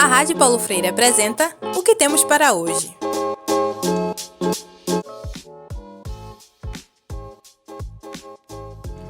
A Rádio Paulo Freire apresenta O que temos para hoje.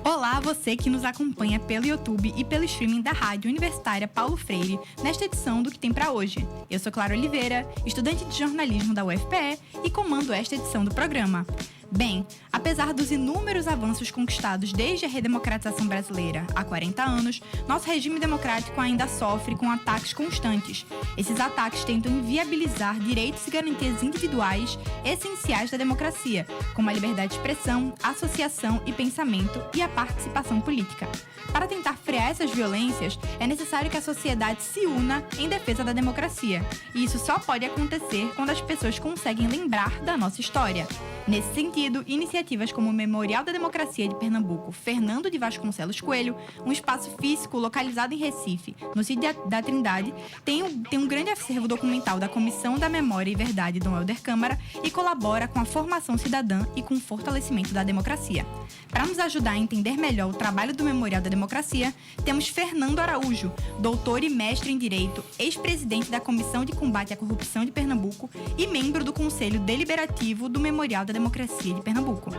Olá, você que nos acompanha pelo YouTube e pelo streaming da Rádio Universitária Paulo Freire, nesta edição do Que Tem Pra Hoje. Eu sou Clara Oliveira, estudante de jornalismo da UFPE e comando esta edição do programa. Bem, apesar dos inúmeros avanços conquistados desde a redemocratização brasileira há 40 anos, nosso regime democrático ainda sofre com ataques constantes. Esses ataques tentam inviabilizar direitos e garantias individuais essenciais da democracia, como a liberdade de expressão, associação e pensamento e a participação política. Para tentar frear essas violências, é necessário que a sociedade se una em defesa da democracia. E isso só pode acontecer quando as pessoas conseguem lembrar da nossa história. Nesse sentido, iniciativas como o Memorial da Democracia de Pernambuco, Fernando de Vasconcelos Coelho, um espaço físico localizado em Recife, no sítio da Trindade, tem um grande acervo documental da Comissão da Memória e Verdade Dom Helder Câmara e colabora com a formação cidadã e com o fortalecimento da democracia. Para nos ajudar a entender melhor o trabalho do Memorial da Democracia, temos Fernando Araújo, doutor e mestre em Direito, ex-presidente da Comissão de Combate à Corrupção de Pernambuco e membro do Conselho Deliberativo do Memorial da Democracia de Pernambuco.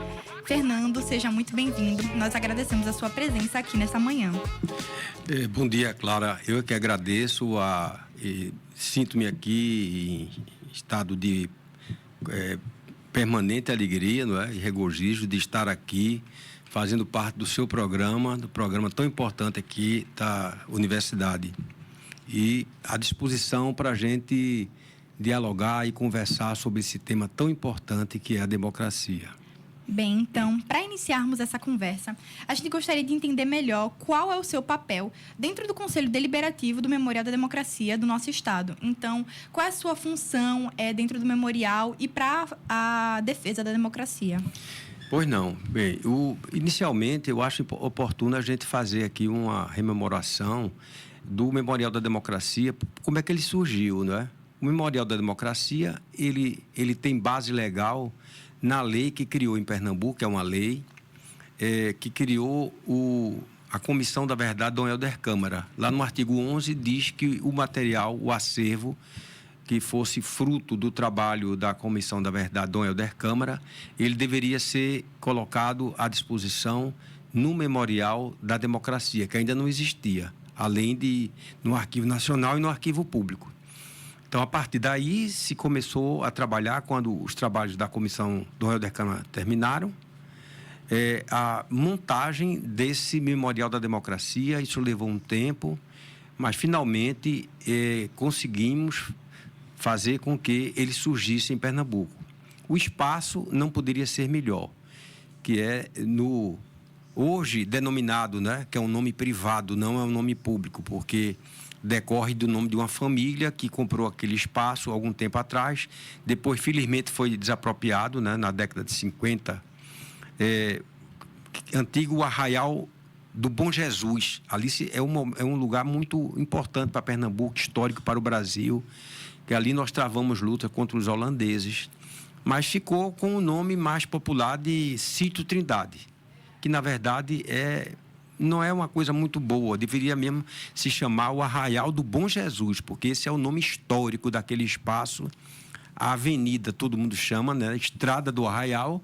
Fernando, seja muito bem-vindo. Nós agradecemos a sua presença aqui nesta manhã. Bom dia, Clara. Eu é que agradeço. Sinto-me aqui em estado de permanente alegria, não é? E regozijo de estar aqui fazendo parte do seu programa, do programa tão importante aqui da universidade. E à disposição para a gente dialogar e conversar sobre esse tema tão importante que é a democracia. Bem, então, para iniciarmos essa conversa, a gente gostaria de entender melhor qual é o seu papel dentro do Conselho Deliberativo do Memorial da Democracia do nosso Estado. Então, qual é a sua função dentro do Memorial e para a defesa da democracia? Pois não. Bem, inicialmente eu acho oportuno a gente fazer aqui uma rememoração do Memorial da Democracia, como é que ele surgiu, não é? O Memorial da Democracia, ele tem base legal na lei que criou em Pernambuco, que é uma lei que criou a Comissão da Verdade Dom Helder Câmara. Lá no artigo 11 diz que o material, o acervo, que fosse fruto do trabalho da Comissão da Verdade Dom Helder Câmara, ele deveria ser colocado à disposição no Memorial da Democracia, que ainda não existia, além de no Arquivo Nacional e no Arquivo Público. Então, a partir daí, se começou a trabalhar, quando os trabalhos da Comissão Dom Helder Câmara terminaram, a montagem desse Memorial da Democracia. Isso levou um tempo, mas, finalmente, conseguimos fazer com que ele surgisse em Pernambuco. O espaço não poderia ser melhor, que é hoje denominado, né, que é um nome privado, não é um nome público, porque decorre do nome de uma família que comprou aquele espaço algum tempo atrás. Depois, felizmente, foi desapropriado, né, na década de 50. Antigo Arraial do Bom Jesus. Ali é um lugar muito importante para Pernambuco, histórico para o Brasil, que ali nós travamos luta contra os holandeses. Mas ficou com o nome mais popular de Sítio Trindade, que, na verdade, não é uma coisa muito boa. Deveria mesmo se chamar o Arraial do Bom Jesus, porque esse é o nome histórico daquele espaço. A avenida, todo mundo chama, né? Estrada do Arraial,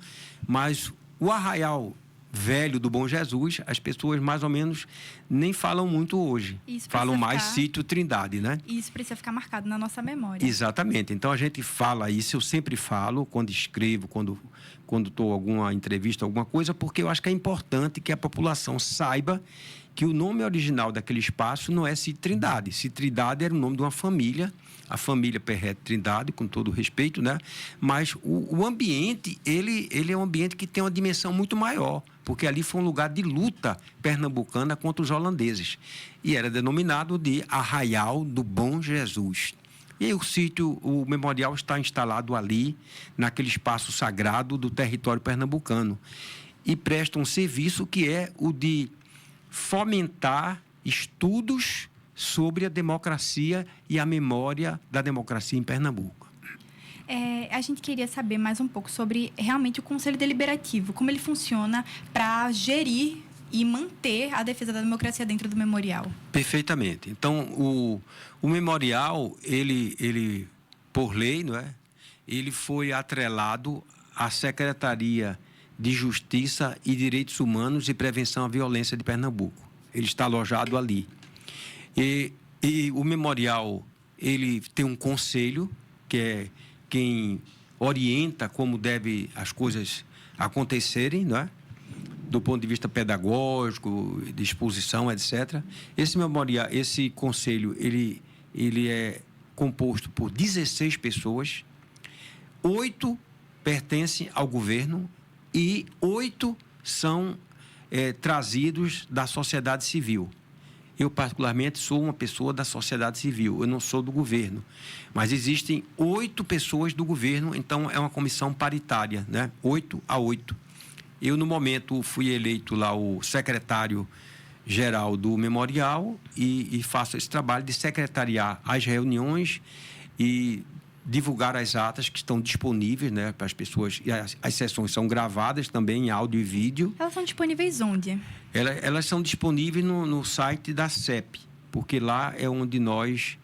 mas o Arraial Velho do Bom Jesus, as pessoas mais ou menos nem falam muito hoje. Falam mais Sítio Trindade, né? Isso precisa ficar marcado na nossa memória. Exatamente. Então, a gente fala isso, eu sempre falo, quando escrevo, quando estou em alguma entrevista, alguma coisa, porque eu acho que é importante que a população saiba que o nome original daquele espaço não é Sítio Trindade. Sítio Trindade era o nome de uma família, a família Perrette Trindade, com todo o respeito, né? Mas o ambiente, ele é um ambiente que tem uma dimensão muito maior, porque ali foi um lugar de luta pernambucana contra os holandeses. E era denominado de Arraial do Bom Jesus. E aí o memorial está instalado ali, naquele espaço sagrado do território pernambucano. E presta um serviço que é o de fomentar estudos sobre a democracia e a memória da democracia em Pernambuco. A gente queria saber mais um pouco sobre realmente o Conselho Deliberativo, como ele funciona para gerir e manter a defesa da democracia dentro do memorial? Perfeitamente. Então, o memorial, ele por lei, não é? Ele foi atrelado à Secretaria de Justiça e Direitos Humanos e Prevenção à Violência de Pernambuco. Ele está alojado ali. E o memorial, ele tem um conselho, que é quem orienta como deve as coisas acontecerem, não é? Do ponto de vista pedagógico, de exposição, etc. Esse memorial, esse conselho, ele é composto por 16 pessoas, 8 pertencem ao governo e 8 são trazidos da sociedade civil. Eu, particularmente, sou uma pessoa da sociedade civil, eu não sou do governo. Mas existem 8 pessoas do governo, então é uma comissão paritária, né? 8 a 8. Eu, no momento, fui eleito lá o secretário-geral do memorial e faço esse trabalho de secretariar as reuniões e divulgar as atas que estão disponíveis, né, para as pessoas. E as sessões são gravadas também em áudio e vídeo. Elas são disponíveis onde? Elas são disponíveis no site da CEP, porque lá é onde nós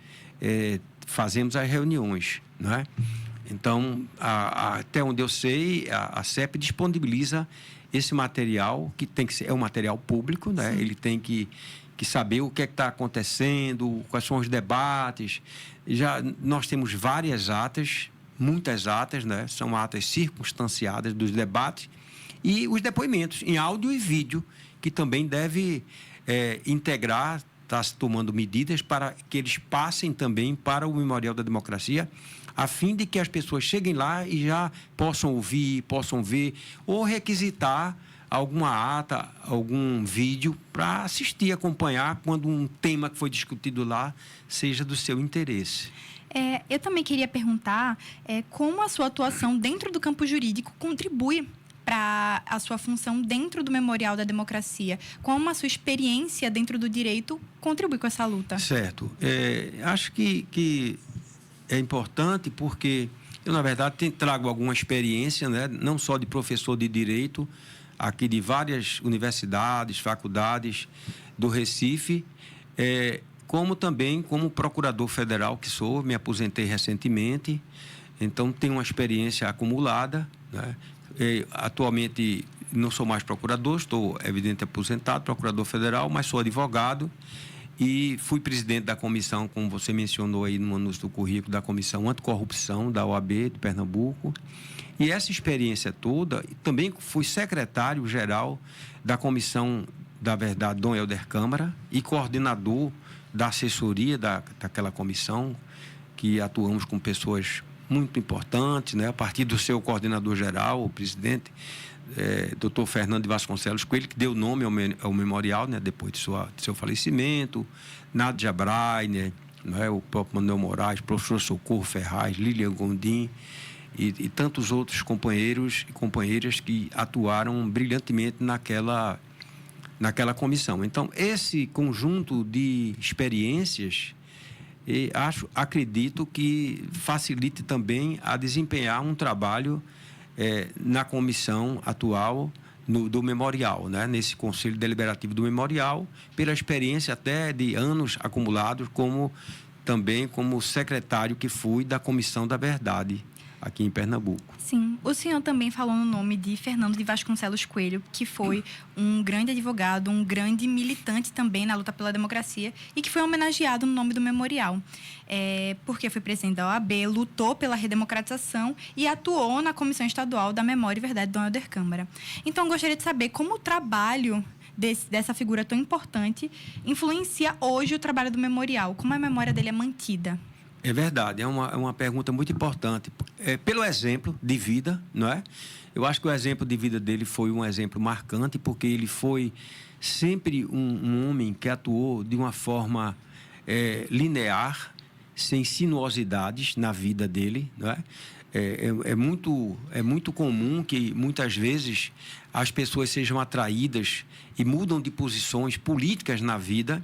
fazemos as reuniões, não é? Então, até onde eu sei, a CEP disponibiliza esse material, que tem que ser, é um material público, né? Ele tem que saber o que é que está acontecendo, quais são os debates. Nós temos várias atas, muitas atas, né? São atas circunstanciadas dos debates e os depoimentos em áudio e vídeo, que também deve integrar, está se tomando medidas para que eles passem também para o Memorial da Democracia, a fim de que as pessoas cheguem lá e já possam ouvir, possam ver, ou requisitar alguma ata, algum vídeo para assistir, acompanhar, quando um tema que foi discutido lá seja do seu interesse. Eu também queria perguntar como a sua atuação dentro do campo jurídico contribui para a sua função dentro do Memorial da Democracia. Como a sua experiência dentro do direito contribui com essa luta? Certo. Acho que é importante porque eu, na verdade, trago alguma experiência, né, não só de professor de direito, aqui de várias universidades, faculdades do Recife, como também como procurador federal que sou, me aposentei recentemente, então tenho uma experiência acumulada, né? Atualmente não sou mais procurador, estou evidente aposentado, procurador federal, mas sou advogado e fui presidente da comissão, como você mencionou aí no anúncio do currículo, da Comissão Anticorrupção da OAB de Pernambuco. E essa experiência toda, também fui secretário-geral da Comissão da Verdade, Dom Helder Câmara, e coordenador da assessoria daquela comissão, que atuamos com pessoas muito importantes, né? A partir do seu coordenador-geral, o presidente, Dr. Fernando de Vasconcelos Coelho, que deu nome ao memorial, né? Depois de seu falecimento, Nádia Brainer, né? O próprio Manuel Moraes, professor Socorro Ferraz, Lilian Gondim, e tantos outros companheiros e companheiras que atuaram brilhantemente naquela comissão. Então, esse conjunto de experiências, acredito que facilite também a desempenhar um trabalho na comissão atual do memorial, né? Nesse Conselho Deliberativo do Memorial, pela experiência até de anos acumulados, também como secretário que fui da Comissão da Verdade, aqui em Pernambuco. Sim. O senhor também falou no nome de Fernando de Vasconcelos Coelho, que foi um grande advogado, um grande militante também na luta pela democracia e que foi homenageado no nome do memorial. Porque foi presidente da OAB, lutou pela redemocratização e atuou na Comissão Estadual da Memória e Verdade do Dom Helder Câmara. Então, gostaria de saber como o trabalho dessa figura tão importante influencia hoje o trabalho do memorial, como a memória dele é mantida. É verdade, é uma pergunta muito importante. Pelo exemplo de vida, não é? Eu acho que o exemplo de vida dele foi um exemplo marcante, porque ele foi sempre um homem que atuou de uma forma linear, sem sinuosidades na vida dele, não é? É muito comum que, muitas vezes, as pessoas sejam atraídas e mudam de posições políticas na vida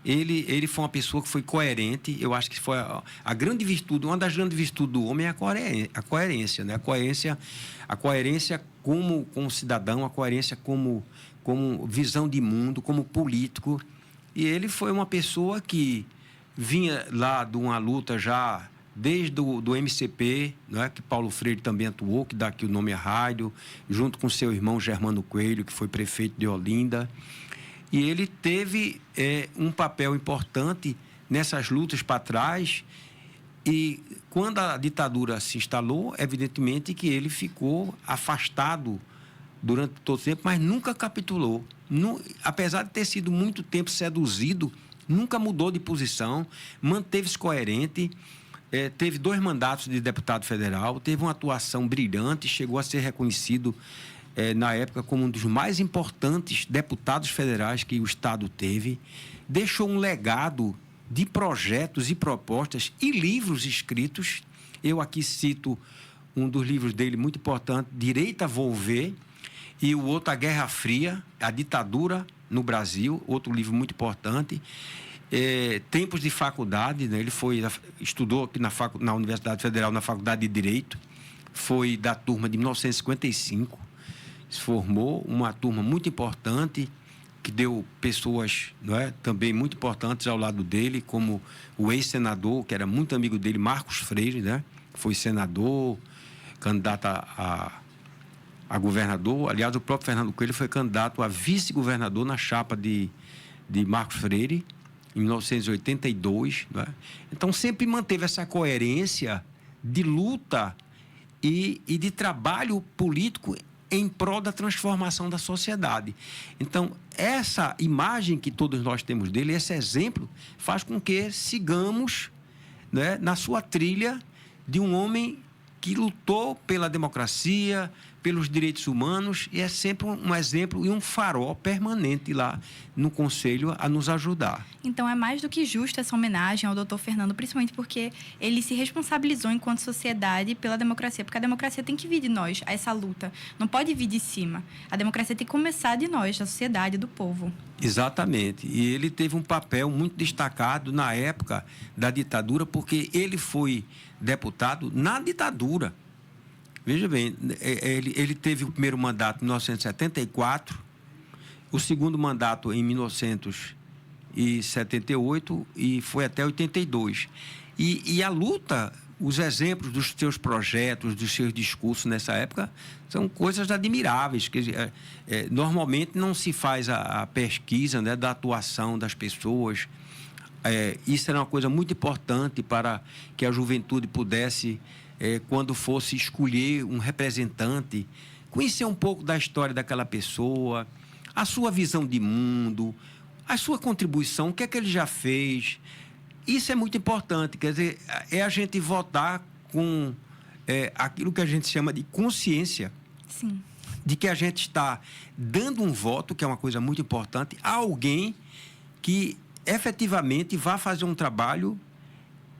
Ele foi uma pessoa que foi coerente. Eu acho que foi a grande virtude, uma das grandes virtudes do homem é a coerência, né? A coerência como cidadão, a coerência como visão de mundo, como político. E ele foi uma pessoa que vinha lá de uma luta já desde do MCP, né, que Paulo Freire também atuou, que dá aqui o nome à rádio, junto com seu irmão Germano Coelho, que foi prefeito de Olinda. E ele teve um papel importante nessas lutas para trás. E quando a ditadura se instalou, evidentemente que ele ficou afastado durante todo o tempo, mas nunca capitulou. Apesar de ter sido muito tempo seduzido, nunca mudou de posição, manteve-se coerente, teve 2 mandatos de deputado federal, teve uma atuação brilhante, chegou a ser reconhecido na época como um dos mais importantes deputados federais que o Estado teve, deixou um legado de projetos e propostas e livros escritos. Eu aqui cito um dos livros dele muito importante, Direita Vou Ver, e o outro, A Guerra Fria, a Ditadura no Brasil, outro livro muito importante. Tempos de faculdade, né? Ele estudou aqui na Universidade Federal, na Faculdade de Direito, foi da turma de 1955, se formou, uma turma muito importante, que deu pessoas, não é, também muito importantes ao lado dele, como o ex-senador, que era muito amigo dele, Marcos Freire, né? Foi senador, candidato a governador. Aliás, o próprio Fernando Coelho foi candidato a vice-governador na chapa de Marcos Freire, em 1982. Né? Então, sempre manteve essa coerência de luta e de trabalho político em prol da transformação da sociedade. Então, essa imagem que todos nós temos dele, esse exemplo, faz com que sigamos, né, na sua trilha de um homem que lutou pela democracia, pelos direitos humanos, e é sempre um exemplo e um farol permanente lá no Conselho a nos ajudar. Então, é mais do que justa essa homenagem ao doutor Fernando, principalmente porque ele se responsabilizou enquanto sociedade pela democracia, porque a democracia tem que vir de nós, essa luta. Não pode vir de cima. A democracia tem que começar de nós, da sociedade, do povo. Exatamente. E ele teve um papel muito destacado na época da ditadura, porque ele foi deputado na ditadura. Veja bem, ele teve o primeiro mandato em 1974, o segundo mandato em 1978 e foi até 82. E a luta, os exemplos dos seus projetos, dos seus discursos nessa época, são coisas admiráveis. Normalmente não se faz a pesquisa, né, da atuação das pessoas. Isso era uma coisa muito importante para que a juventude pudesse, quando fosse escolher um representante, conhecer um pouco da história daquela pessoa, a sua visão de mundo, a sua contribuição, o que é que ele já fez. Isso é muito importante, quer dizer, é a gente votar com aquilo que a gente chama de consciência. Sim. De que a gente está dando um voto, que é uma coisa muito importante, a alguém que efetivamente vai fazer um trabalho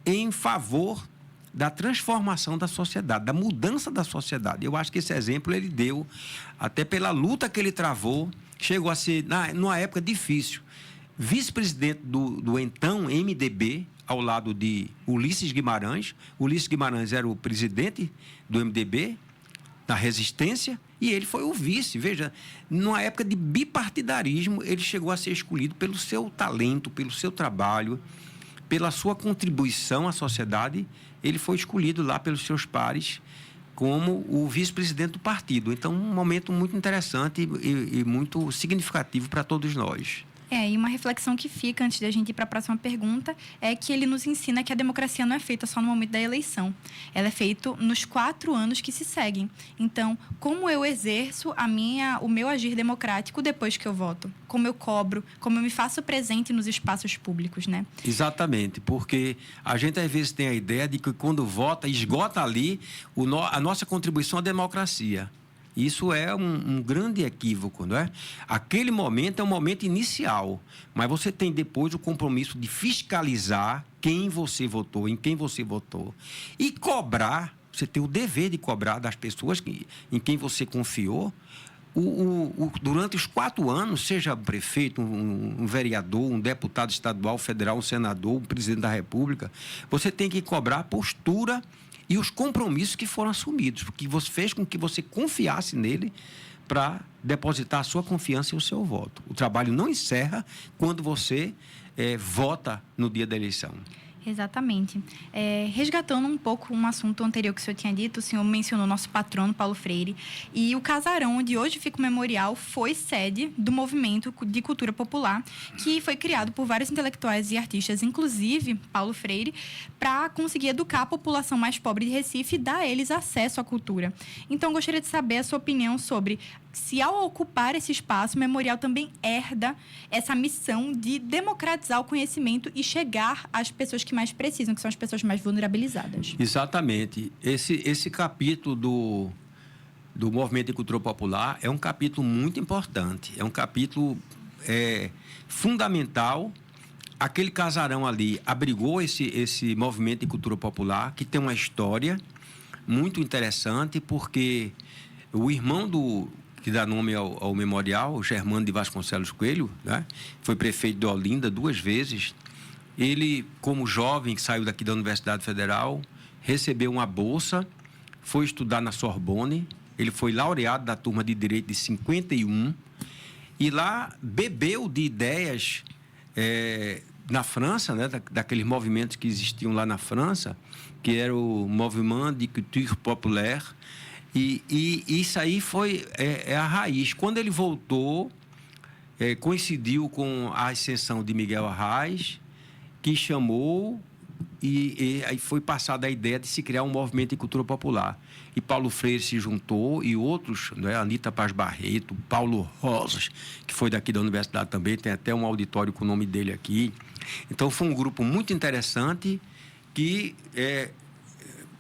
em favor da transformação da sociedade, da mudança da sociedade. Eu acho que esse exemplo ele deu, até pela luta que ele travou, chegou a ser, numa época difícil, vice-presidente do então MDB, ao lado de Ulisses Guimarães. Ulisses Guimarães era o presidente do MDB, na resistência, e ele foi o vice. Veja, numa época de bipartidarismo, ele chegou a ser escolhido pelo seu talento, pelo seu trabalho, pela sua contribuição à sociedade. Ele foi escolhido lá pelos seus pares como o vice-presidente do partido. Então, um momento muito interessante e muito significativo para todos nós. E uma reflexão que fica antes da gente ir para a próxima pergunta é que ele nos ensina que a democracia não é feita só no momento da eleição. Ela é feita nos 4 anos que se seguem. Então, como eu exerço o meu agir democrático depois que eu voto? Como eu cobro? Como eu me faço presente nos espaços públicos, né? Exatamente, porque a gente às vezes tem a ideia de que quando vota, esgota ali a nossa contribuição à democracia. Isso é um grande equívoco, não é? Aquele momento é um momento inicial, mas você tem depois o compromisso de fiscalizar quem você votou, em quem você votou. E cobrar, você tem o dever de cobrar das pessoas em quem você confiou durante os 4 anos, seja prefeito, um vereador, um deputado estadual, federal, um senador, um presidente da República, você tem que cobrar a postura e os compromissos que foram assumidos, porque você fez com que você confiasse nele para depositar a sua confiança e o seu voto. O trabalho não encerra quando você vota no dia da eleição. Exatamente. Resgatando um pouco um assunto anterior que o senhor tinha dito, o senhor mencionou nosso patrono, Paulo Freire, e o casarão onde hoje fica o memorial foi sede do movimento de cultura popular, que foi criado por vários intelectuais e artistas, inclusive Paulo Freire, para conseguir educar a população mais pobre de Recife e dar a eles acesso à cultura. Então, gostaria de saber a sua opinião sobre se, ao ocupar esse espaço, o memorial também herda essa missão de democratizar o conhecimento e chegar às pessoas que mais precisam, que são as pessoas mais vulnerabilizadas. Exatamente. Esse capítulo do Movimento de Cultura Popular é um capítulo muito importante. É um capítulo fundamental. Aquele casarão ali abrigou esse Movimento de Cultura Popular, que tem uma história muito interessante, porque o irmão que dá nome ao memorial, o Germano de Vasconcelos Coelho, né? Foi prefeito de Olinda 2 vezes. Ele, como jovem, que saiu daqui da Universidade Federal, recebeu uma bolsa, foi estudar na Sorbonne. Ele foi laureado da turma de Direito de 51 e lá bebeu de ideias na França, né? Daqueles movimentos que existiam lá na França, que era o Mouvement de Culture Populaire. E isso aí foi a raiz. Quando ele voltou, coincidiu com a ascensão de Miguel Arraes, que chamou e aí foi passada a ideia de se criar um movimento de cultura popular. E Paulo Freire se juntou e outros, né? Anita Paz Barreto, Paulo Rosas, que foi daqui da universidade também, tem até um auditório com o nome dele aqui. Então, foi um grupo muito interessante que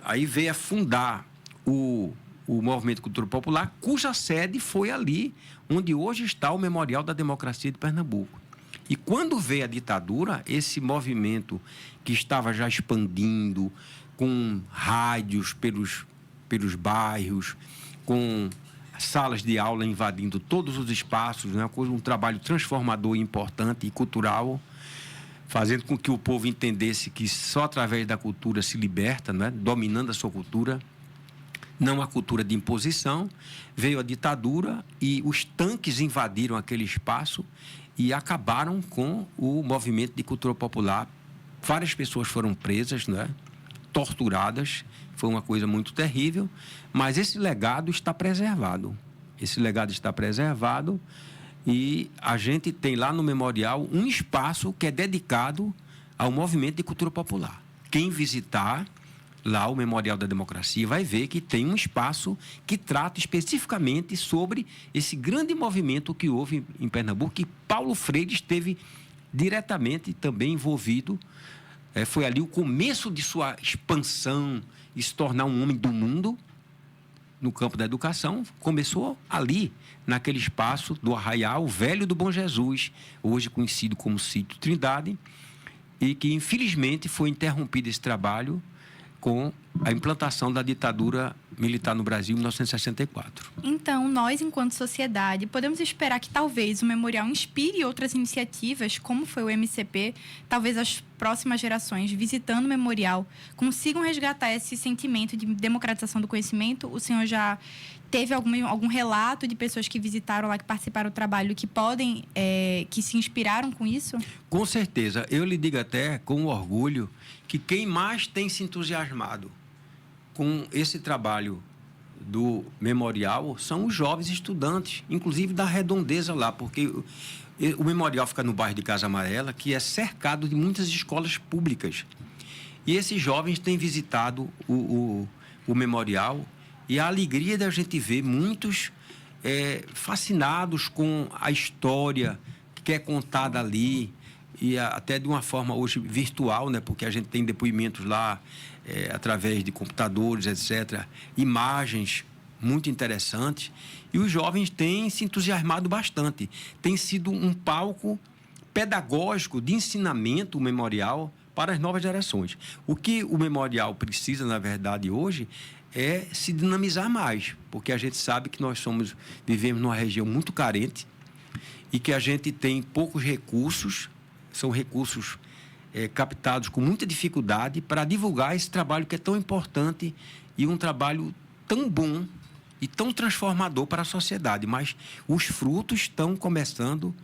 aí veio a fundar o Movimento de Cultura Popular, cuja sede foi ali onde hoje está o Memorial da Democracia de Pernambuco. E quando veio a ditadura, esse movimento que estava já expandindo, com rádios pelos bairros, com salas de aula invadindo todos os espaços, né? Um trabalho transformador, importante e cultural, fazendo com que o povo entendesse que só através da cultura se liberta, né? Dominando a sua cultura, não a cultura de imposição. Veio a ditadura e os tanques invadiram aquele espaço e acabaram com o movimento de cultura popular. Várias pessoas foram presas, né? Torturadas, foi uma coisa muito terrível, mas esse legado está preservado. Esse legado está preservado e a gente tem lá no memorial um espaço que é dedicado ao movimento de cultura popular. Quem visitar lá o Memorial da Democracia vai ver que tem um espaço que trata especificamente sobre esse grande movimento que houve em Pernambuco, que Paulo Freire esteve diretamente também envolvido. Foi ali o começo de sua expansão e se tornar um homem do mundo no campo da educação. Começou ali, naquele espaço do Arraial Velho do Bom Jesus, hoje conhecido como Sítio Trindade, e que infelizmente foi interrompido esse trabalho com a implantação da ditadura militar no Brasil em 1964. Então, nós, enquanto sociedade, podemos esperar que talvez o memorial inspire outras iniciativas, como foi o MCP, talvez as próximas gerações, visitando o memorial, consigam resgatar esse sentimento de democratização do conhecimento? O senhor já teve algum relato de pessoas que visitaram lá, que participaram do trabalho, que podem, que se inspiraram com isso? Com certeza. Eu lhe digo até com orgulho que quem mais tem se entusiasmado com esse trabalho do memorial são os jovens estudantes, inclusive da Redondeza lá, porque o memorial fica no bairro de Casa Amarela, que é cercado de muitas escolas públicas. E esses jovens têm visitado o memorial e a alegria da gente ver muitos fascinados com a história que é contada ali, e até de uma forma hoje virtual, né? Porque a gente tem depoimentos lá através de computadores, etc., imagens muito interessantes, e os jovens têm se entusiasmado bastante. Tem sido um palco pedagógico de ensinamento, o memorial, para as novas gerações. O que o memorial precisa, na verdade, hoje, é se dinamizar mais, porque a gente sabe que vivemos numa região muito carente e que a gente tem poucos recursos, são recursos captados com muita dificuldade para divulgar esse trabalho que é tão importante e um trabalho tão bom e tão transformador para a sociedade, mas os frutos estão começando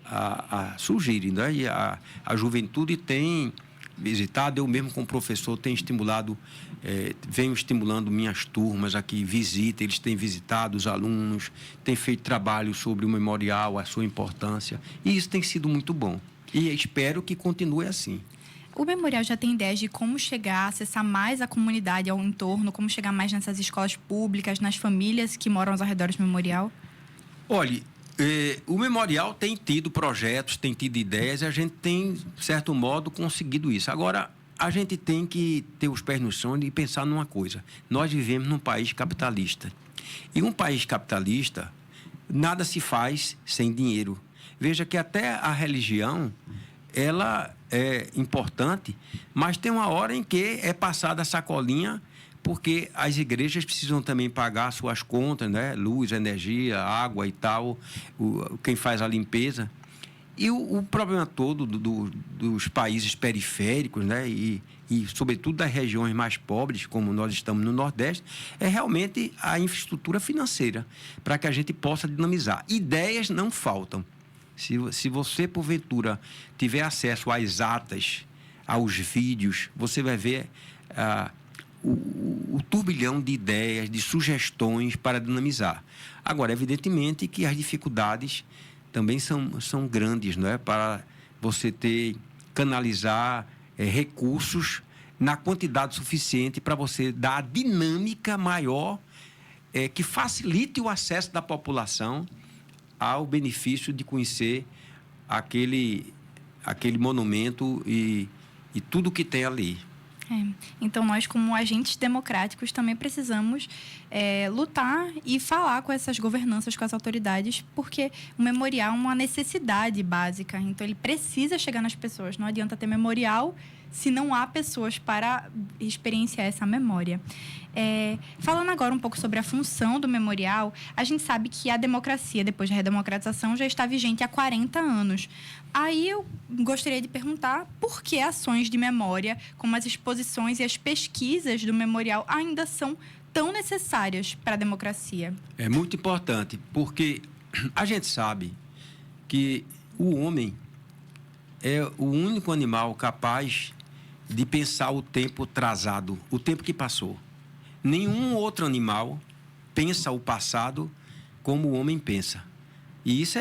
a surgirem, né? E a juventude tem visitado, eu mesmo como professor tenho estimulado, venho estimulando minhas turmas aqui, eles têm visitado os alunos, têm feito trabalho sobre o memorial, a sua importância, e isso tem sido muito bom. E espero que continue assim. O memorial já tem ideias de como chegar, acessar mais a comunidade ao entorno, como chegar mais nessas escolas públicas, nas famílias que moram aos arredores do memorial? Olha, o memorial tem tido projetos, tem tido ideias, e a gente tem, de certo modo, conseguido isso. Agora, a gente tem que ter os pés no chão e pensar numa coisa. Nós vivemos num país capitalista. E um país capitalista, nada se faz sem dinheiro. Veja que até a religião, ela é importante, mas tem uma hora em que é passada a sacolinha, porque as igrejas precisam também pagar suas contas, né? Luz, energia, água e tal, quem faz a limpeza. E o problema todo dos países periféricos, né? E sobretudo das regiões mais pobres, como nós estamos no Nordeste, é realmente a infraestrutura financeira, para que a gente possa dinamizar. Ideias não faltam. Se você, porventura, tiver acesso às atas, aos vídeos, você vai ver o turbilhão de ideias, de sugestões para dinamizar. Agora, evidentemente que as dificuldades também são grandes, não é? Para você canalizar recursos na quantidade suficiente para você dar a dinâmica maior que facilite o acesso da população ao benefício de conhecer aquele monumento e tudo que tem ali. Então, nós, como agentes democráticos, também precisamos lutar e falar com essas governanças, com as autoridades, porque o memorial é uma necessidade básica. Então, ele precisa chegar nas pessoas. Não adianta ter memorial se não há pessoas para experienciar essa memória. Falando agora um pouco sobre a função do memorial, a gente sabe que a democracia, depois da redemocratização, já está vigente há 40 anos. Aí eu gostaria de perguntar por que ações de memória, como as exposições e as pesquisas do memorial, ainda são tão necessárias para a democracia? É muito importante, porque a gente sabe que o homem é o único animal capaz de pensar o tempo atrasado, o tempo que passou. Nenhum outro animal pensa o passado como o homem pensa. E isso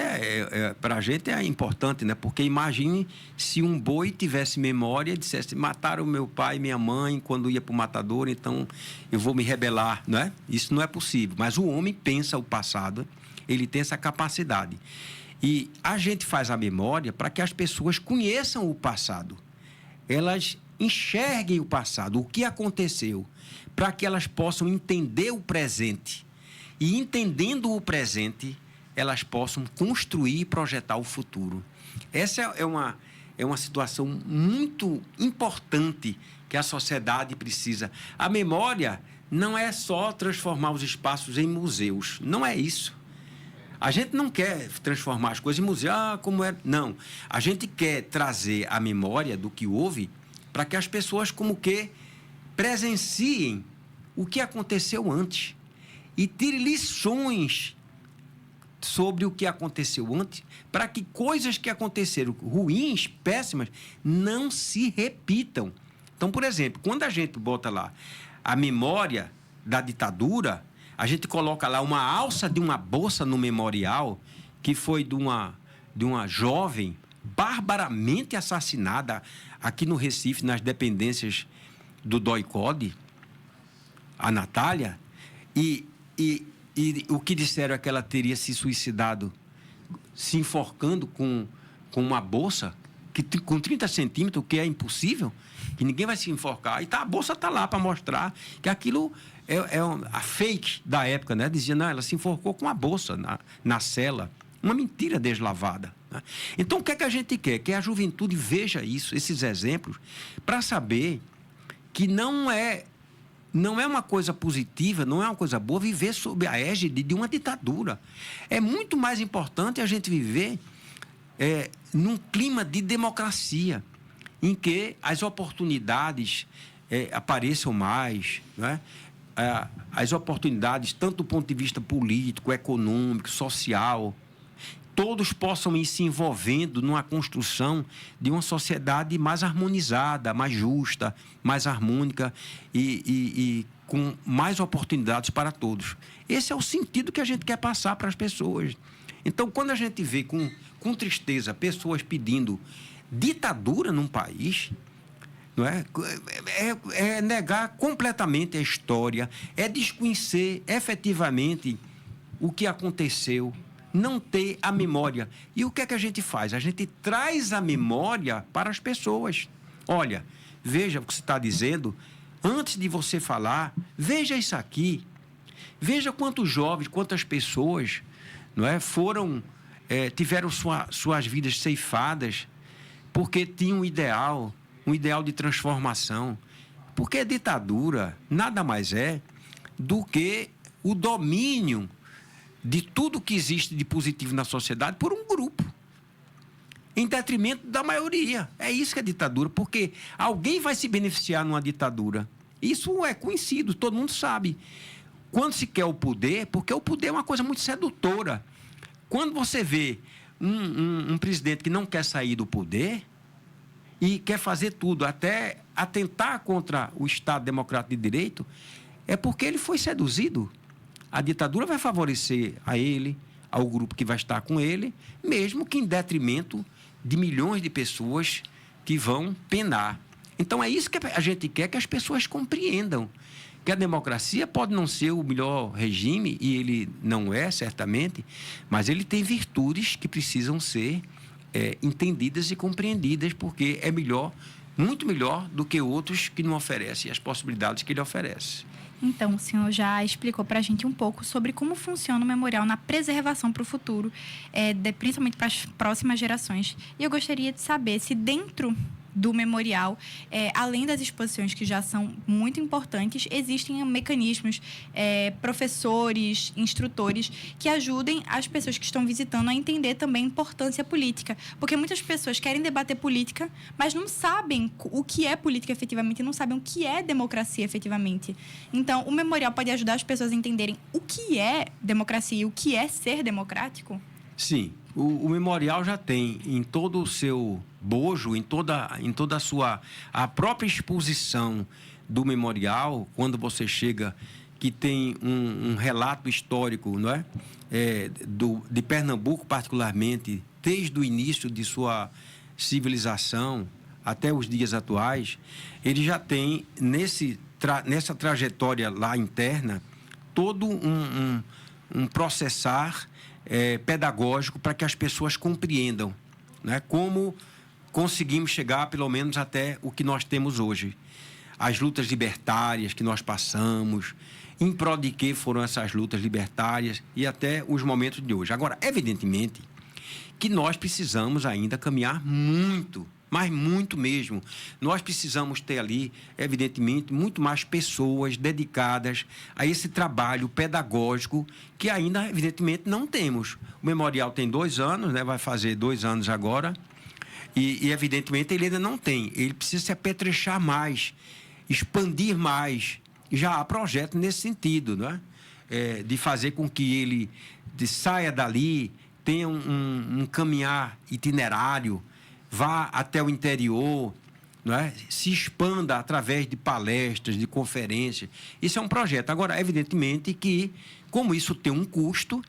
para a gente é importante, né? Porque imagine se um boi tivesse memória e dissesse: mataram meu pai e minha mãe quando ia para o matador, então eu vou me rebelar, não é? Isso não é possível. Mas o homem pensa o passado, ele tem essa capacidade. E a gente faz a memória para que as pessoas conheçam o passado. Elas enxerguem o passado, o que aconteceu, para que elas possam entender o presente. E entendendo o presente, elas possam construir e projetar o futuro. Essa é uma situação muito importante que a sociedade precisa. A memória não é só transformar os espaços em museus. Não é isso. A gente não quer transformar as coisas em museu, como é. Não. A gente quer trazer a memória do que houve para que as pessoas como que presenciem o que aconteceu antes e tirem lições sobre o que aconteceu antes, para que coisas que aconteceram ruins, péssimas, não se repitam. Então, por exemplo, quando a gente bota lá a memória da ditadura, a gente coloca lá uma alça de uma bolsa no memorial, que foi de uma jovem barbaramente assassinada aqui no Recife, nas dependências do DOI-CODE, a Natália, e o que disseram é que ela teria se suicidado se enforcando com uma bolsa com 30 centímetros, o que é impossível, que ninguém vai se enforcar. E a bolsa está lá para mostrar que aquilo a fake da época, né? Dizia, não, ela se enforcou com a bolsa na cela. Uma mentira deslavada, né? Então, o que é que a gente quer? Que a juventude veja isso, esses exemplos, para saber que não é Não é uma coisa positiva, não é uma coisa boa viver sob a égide de uma ditadura. É muito mais importante a gente viver num clima de democracia, em que as oportunidades apareçam mais, né? As oportunidades, tanto do ponto de vista político, econômico, social, todos possam ir se envolvendo numa construção de uma sociedade mais harmonizada, mais justa, mais harmônica e com mais oportunidades para todos. Esse é o sentido que a gente quer passar para as pessoas. Então, quando a gente vê com tristeza pessoas pedindo ditadura num país, não é negar completamente a história, é desconhecer efetivamente o que aconteceu, não ter a memória. E o que é que a gente faz? A gente traz a memória para as pessoas. Olha, veja o que você está dizendo, antes de você falar, veja isso aqui. Veja quantos jovens, quantas pessoas, não é, tiveram suas vidas ceifadas porque tinham um ideal de transformação. Porque a ditadura nada mais é do que o domínio de tudo que existe de positivo na sociedade por um grupo, em detrimento da maioria. É isso que é ditadura, porque alguém vai se beneficiar numa ditadura. Isso é conhecido, todo mundo sabe. Quando se quer o poder, porque o poder é uma coisa muito sedutora. Quando você vê um presidente que não quer sair do poder e quer fazer tudo, até atentar contra o Estado Democrático de Direito, é porque ele foi seduzido. A ditadura vai favorecer a ele, ao grupo que vai estar com ele, mesmo que em detrimento de milhões de pessoas que vão penar. Então, é isso que a gente quer que as pessoas compreendam. Que a democracia pode não ser o melhor regime, e ele não é, certamente, mas ele tem virtudes que precisam ser entendidas e compreendidas, porque é melhor, muito melhor do que outros que não oferecem as possibilidades que ele oferece. Então, o senhor já explicou para a gente um pouco sobre como funciona o memorial na preservação para o futuro, principalmente para as próximas gerações. E eu gostaria de saber se dentro do memorial, além das exposições que já são muito importantes, existem mecanismos, professores, instrutores, que ajudem as pessoas que estão visitando a entender também a importância política. Porque muitas pessoas querem debater política, mas não sabem o que é política efetivamente, não sabem o que é democracia efetivamente. Então, o memorial pode ajudar as pessoas a entenderem o que é democracia e o que é ser democrático? Sim. O memorial já tem em todo o seu bojo, em toda a própria exposição do memorial, quando você chega, que tem um relato histórico, não é? De Pernambuco, particularmente, desde o início de sua civilização até os dias atuais, ele já tem, nessa trajetória lá interna, todo um processar pedagógico para que as pessoas compreendam, né, como conseguimos chegar, pelo menos, até o que nós temos hoje. As lutas libertárias que nós passamos, em prol de que foram essas lutas libertárias e até os momentos de hoje. Agora, evidentemente, que nós precisamos ainda caminhar muito, mas muito mesmo. Nós precisamos ter ali, evidentemente, muito mais pessoas dedicadas a esse trabalho pedagógico que ainda, evidentemente, não temos. O memorial tem 2 anos, né? Vai fazer 2 anos agora, e, evidentemente, ele ainda não tem. Ele precisa se apetrechar mais, expandir mais. Já há projeto nesse sentido, não é? De fazer com que ele saia dali, tenha um caminhar itinerário, vá até o interior, não é? Se expanda através de palestras, de conferências. Isso é um projeto. Agora, evidentemente que, como isso tem um custo,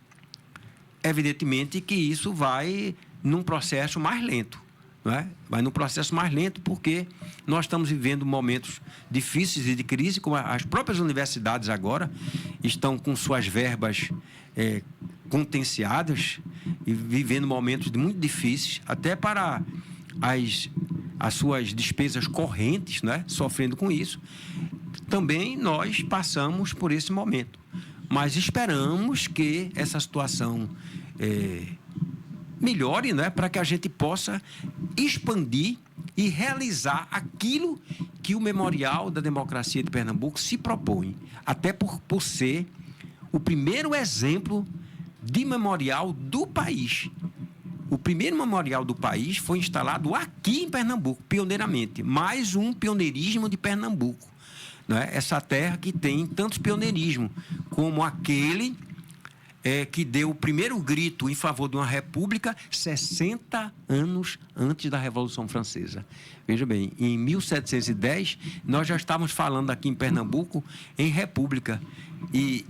evidentemente que isso vai num processo mais lento, não é? Vai num processo mais lento porque nós estamos vivendo momentos difíceis e de crise, como as próprias universidades agora estão com suas verbas contingenciadas e vivendo momentos muito difíceis, até para as suas despesas correntes, né? Sofrendo com isso. Também nós passamos por esse momento. Mas esperamos que essa situação melhore, né? Para que a gente possa expandir e realizar aquilo que o Memorial da Democracia de Pernambuco se propõe, até por ser o primeiro exemplo de memorial do país. O primeiro memorial do país foi instalado aqui em Pernambuco, pioneiramente. Mais um pioneirismo de Pernambuco, né? Essa terra que tem tantos pioneirismos, como aquele que deu o primeiro grito em favor de uma república 60 anos antes da Revolução Francesa. Veja bem, em 1710, nós já estávamos falando aqui em Pernambuco em república. E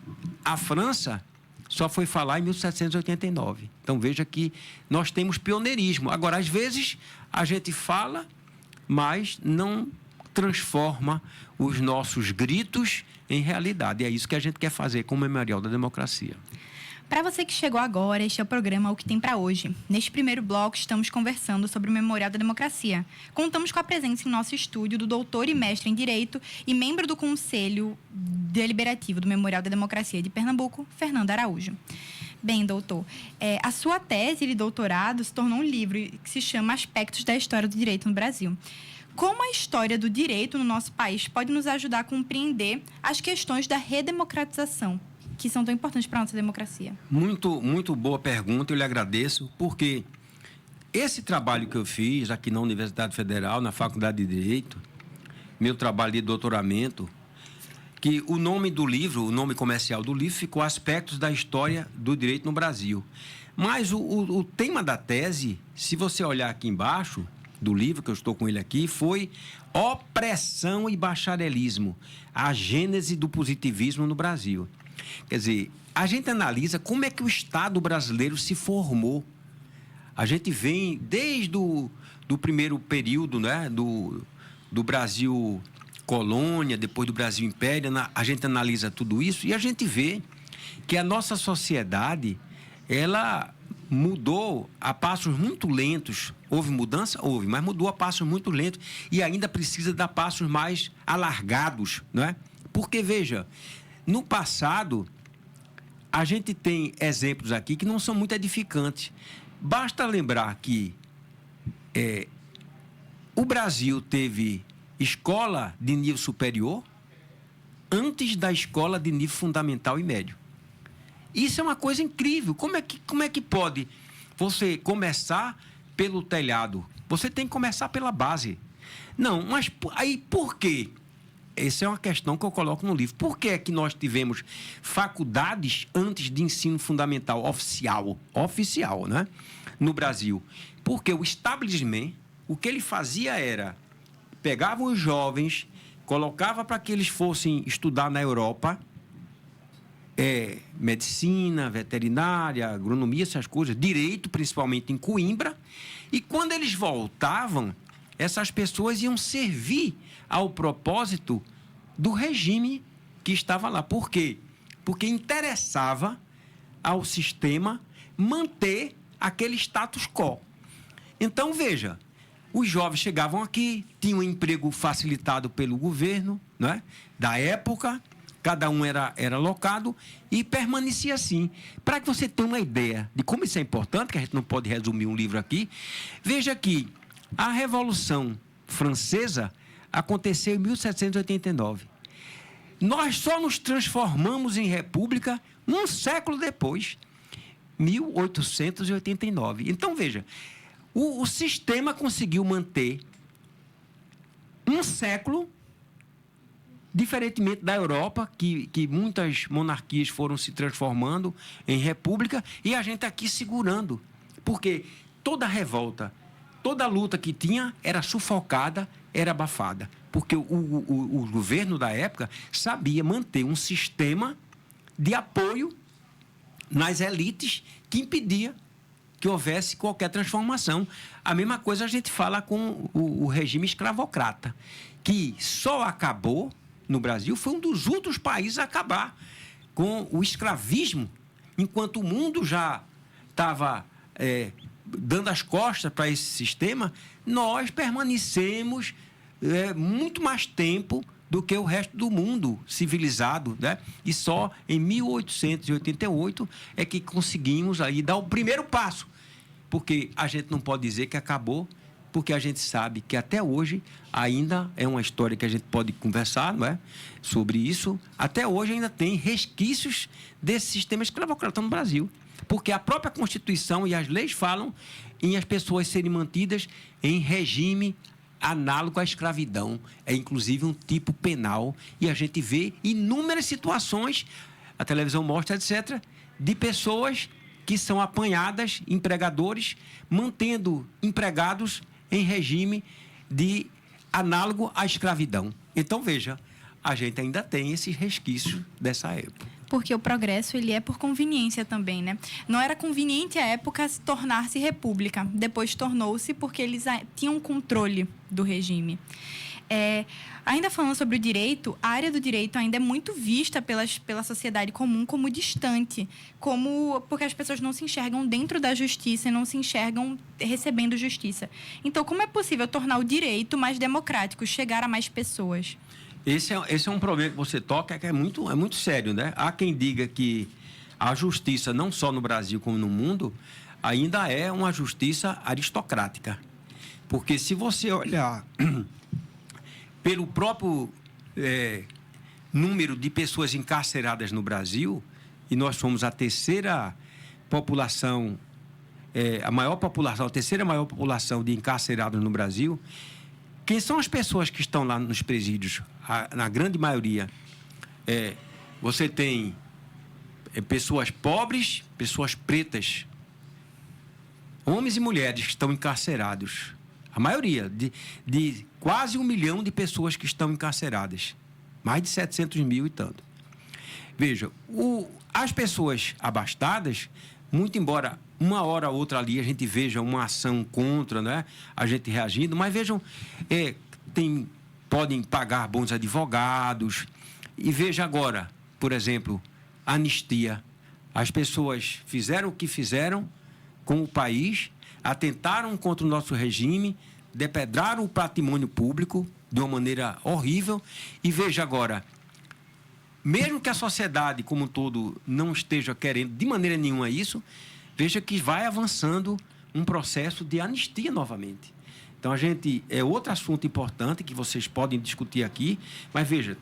a França só foi falar em 1789. Então, veja que nós temos pioneirismo. Agora, às vezes, a gente fala, mas não transforma os nossos gritos em realidade. E é isso que a gente quer fazer com o Memorial da Democracia. Para você que chegou agora, este é o programa O que Tem para Hoje. Neste primeiro bloco, estamos conversando sobre o Memorial da Democracia. Contamos com a presença em nosso estúdio do doutor e mestre em Direito e membro do Conselho Deliberativo do Memorial da Democracia de Pernambuco, Fernando Araújo. Bem, doutor, a sua tese de doutorado se tornou um livro que se chama Aspectos da História do Direito no Brasil. Como a história do direito no nosso país pode nos ajudar a compreender as questões da redemocratização, que são tão importantes para a nossa democracia? Muito boa pergunta, eu lhe agradeço, porque esse trabalho que eu fiz aqui na Universidade Federal, na Faculdade de Direito, meu trabalho de doutoramento, que o nome do livro, o nome comercial do livro, ficou Aspectos da História do Direito no Brasil. Mas o tema da tese, se você olhar aqui embaixo do livro, que eu estou com ele aqui, foi Opressão e Bacharelismo, a gênese do positivismo no Brasil. Quer dizer, a gente analisa como é que o Estado brasileiro se formou. A gente vem desde do primeiro período, né, do Brasil colônia, depois do Brasil império, a gente analisa tudo isso e a gente vê que a nossa sociedade, ela mudou a passos muito lentos. Houve mudança? Houve, mas mudou a passos muito lentos e ainda precisa dar passos mais alargados, não é? Porque, veja, no passado, a gente tem exemplos aqui que não são muito edificantes. Basta lembrar que o Brasil teve escola de nível superior antes da escola de nível fundamental e médio. Isso é uma coisa incrível. Como é que pode você começar pelo telhado? Você tem que começar pela base. Não, mas aí por quê? Essa é uma questão que eu coloco no livro. Por que é que nós tivemos faculdades antes de ensino fundamental oficial, né, no Brasil? Porque o establishment, o que ele fazia era, pegava os jovens, colocava para que eles fossem estudar na Europa, medicina, veterinária, agronomia, essas coisas, direito, principalmente em Coimbra, e quando eles voltavam, essas pessoas iam servir ao propósito do regime que estava lá. Por quê? Porque interessava ao sistema manter aquele status quo. Então, veja, os jovens chegavam aqui, tinham um emprego facilitado pelo governo, né, da época, cada um era alocado e permanecia assim. Para que você tenha uma ideia de como isso é importante, que a gente não pode resumir um livro aqui, veja que a Revolução Francesa aconteceu em 1789. Nós só nos transformamos em república um século depois, 1889. Então, veja, o sistema conseguiu manter um século, diferentemente da Europa, que muitas monarquias foram se transformando em república, e a gente aqui segurando. Porque toda revolta, toda luta que tinha era sufocada, era abafada. Porque o governo da época sabia manter um sistema de apoio nas elites que impedia que houvesse qualquer transformação. A mesma coisa a gente fala com o regime escravocrata, que só acabou no Brasil, foi um dos outros países a acabar com o escravismo, enquanto o mundo já estava dando as costas para esse sistema. Nós permanecemos muito mais tempo do que o resto do mundo civilizado, né? E só em 1888 é que conseguimos aí dar o primeiro passo, porque a gente não pode dizer que acabou porque a gente sabe que até hoje ainda é uma história que a gente pode conversar, não é? Sobre isso. Até hoje ainda tem resquícios desse sistema escravocrata no Brasil. Porque a própria Constituição e as leis falam em as pessoas serem mantidas em regime análogo à escravidão. É, inclusive, um tipo penal. E a gente vê inúmeras situações, a televisão mostra, etc., de pessoas que são apanhadas, empregadores, mantendo empregados em regime de análogo à escravidão. Então, veja, a gente ainda tem esses resquícios dessa época. Porque o progresso, ele é por conveniência também, né? Não era conveniente à época tornar-se república. Depois tornou-se porque eles tinham controle do regime. Ainda falando sobre o direito, a área do direito ainda é muito vista pela sociedade comum como distante, porque as pessoas não se enxergam dentro da justiça e não se enxergam recebendo justiça. Então, como é possível tornar o direito mais democrático, chegar a mais pessoas? Esse é um problema que você toca, que é muito sério, né? Há quem diga que a justiça, não só no Brasil como no mundo, ainda é uma justiça aristocrática. Porque se você olhar pelo próprio número de pessoas encarceradas no Brasil, e nós somos a terceira população, a terceira maior população de encarcerados no Brasil. Quem são as pessoas que estão lá nos presídios? Na grande maioria, você tem pessoas pobres, pessoas pretas, homens e mulheres que estão encarcerados. A maioria, de quase 1 milhão de pessoas que estão encarceradas. Mais de 700 mil e tanto. Veja, as pessoas abastadas, muito embora uma hora ou outra ali a gente veja uma ação contra, né? A gente reagindo, mas vejam, podem pagar bons advogados. E veja agora, por exemplo, anistia. As pessoas fizeram o que fizeram com o país, atentaram contra o nosso regime, depedraram o patrimônio público de uma maneira horrível. E veja agora, mesmo que a sociedade como um todo não esteja querendo de maneira nenhuma isso, veja que vai avançando um processo de anistia novamente. Então, é outro assunto importante que vocês podem discutir aqui, mas veja,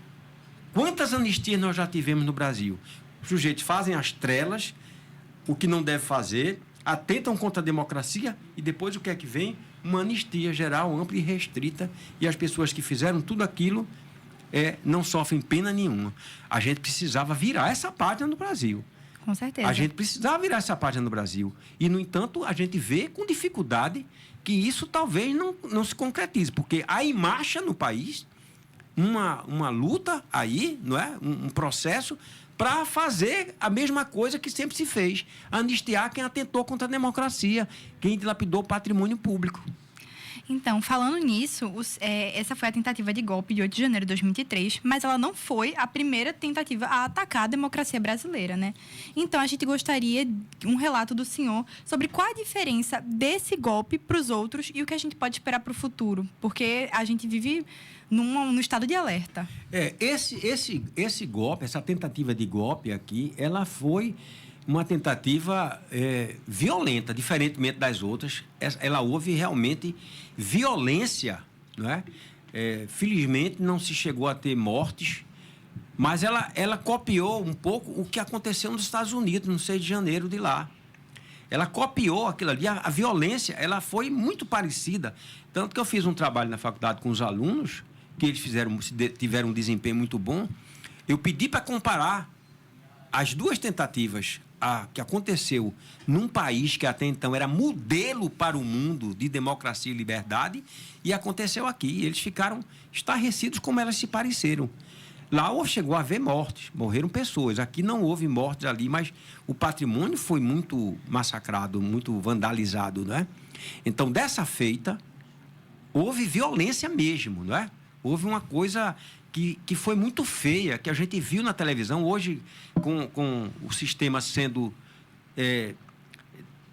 quantas anistias nós já tivemos no Brasil? Os sujeitos fazem as trelas, o que não deve fazer, atentam contra a democracia e depois o que é que vem? Uma anistia geral, ampla e restrita, e as pessoas que fizeram tudo aquilo não sofrem pena nenhuma. A gente precisava virar essa página no Brasil. Com certeza. A gente precisava virar essa página no Brasil. E, no entanto, a gente vê com dificuldade que isso talvez não se concretize, porque há em marcha no país uma luta aí, não é? Um processo para fazer a mesma coisa que sempre se fez, anistiar quem atentou contra a democracia, quem dilapidou o patrimônio público. Então, falando nisso, essa foi a tentativa de golpe de 8 de janeiro de 2023, mas ela não foi a primeira tentativa a atacar a democracia brasileira, né? Então, a gente gostaria de um relato do senhor sobre qual a diferença desse golpe para os outros e o que a gente pode esperar para o futuro, porque a gente vive no estado de alerta. Esse golpe, essa tentativa de golpe aqui, ela foi uma tentativa violenta, diferentemente das outras. Ela houve realmente violência, não é? Felizmente não se chegou a ter mortes, mas ela copiou um pouco o que aconteceu nos Estados Unidos, no 6 de janeiro de lá. Ela copiou aquilo ali, a violência, ela foi muito parecida. Tanto que eu fiz um trabalho na faculdade com os alunos, que eles tiveram um desempenho muito bom. Eu pedi para comparar as duas tentativas que aconteceu num país que até então era modelo para o mundo de democracia e liberdade, e aconteceu aqui. E eles ficaram estarrecidos como elas se pareceram. Lá chegou a haver mortes, morreram pessoas. Aqui não houve mortes ali, mas o patrimônio foi muito massacrado, muito vandalizado, não é? Então, dessa feita, houve violência mesmo, não é? Houve uma coisa que foi muito feia, que a gente viu na televisão. Hoje, com o sistema sendo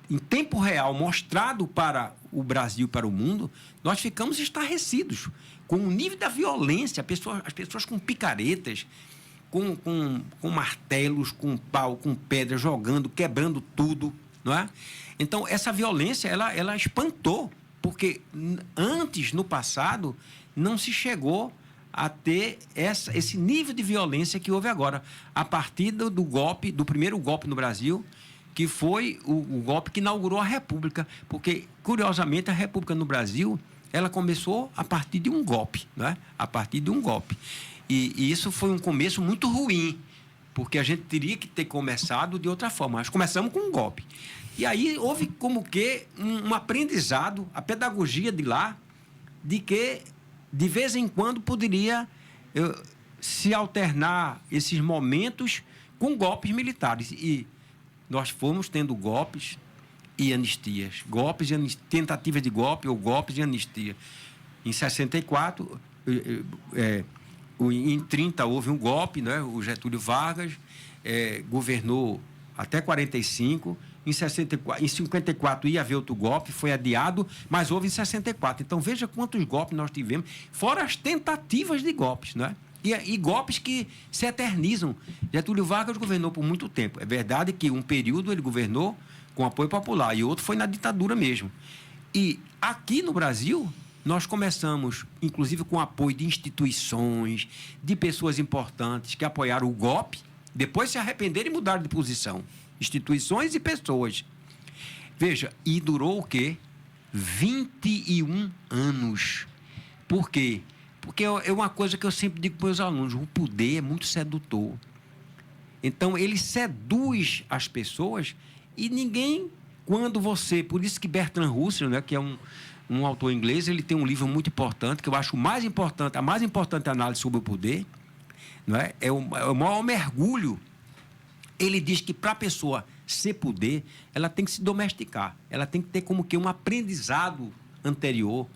em tempo real mostrado para o Brasil, para o mundo, nós ficamos estarrecidos com o nível da violência, as pessoas com picaretas, com martelos, com pau, com pedra, jogando, quebrando tudo, não é? Então, essa violência, ela espantou Porque antes, no passado, não se chegou a ter esse nível de violência que houve agora, a partir do golpe, do primeiro golpe no Brasil, que foi o golpe que inaugurou a República. Porque, curiosamente, a República no Brasil, ela começou a partir de um golpe, né? A partir de um golpe. E isso foi um começo muito ruim, porque a gente teria que ter começado de outra forma. Nós começamos com um golpe. E aí houve como que um aprendizado, a pedagogia de lá, de que, de vez em quando, poderia se alternar esses momentos com golpes militares. E nós fomos tendo golpes e anistias. Golpes e tentativas de golpe ou golpes de anistia. Em 64, em 30 houve um golpe, né? O Getúlio Vargas governou até 45. Em 54 ia haver outro golpe, foi adiado, mas houve em 64. Então, veja quantos golpes nós tivemos, fora as tentativas de golpes, né? E golpes que se eternizam. Getúlio Vargas governou por muito tempo. É verdade que um período ele governou com apoio popular e outro foi na ditadura mesmo. E aqui no Brasil, nós começamos, inclusive, com apoio de instituições, de pessoas importantes que apoiaram o golpe, depois se arrependeram e mudaram de posição. Instituições e pessoas. Veja, e durou o quê? 21 anos. Por quê? Porque é uma coisa que eu sempre digo para os meus alunos, o poder é muito sedutor. Então, ele seduz as pessoas e ninguém, quando você... Por isso que Bertrand Russell, né, que é um autor inglês, ele tem um livro muito importante, que eu acho mais importante, a mais importante análise sobre o poder, não é? É o maior mergulho. Ele diz que para a pessoa ser poder, ela tem que se domesticar, ela tem que ter como que um aprendizado anterior,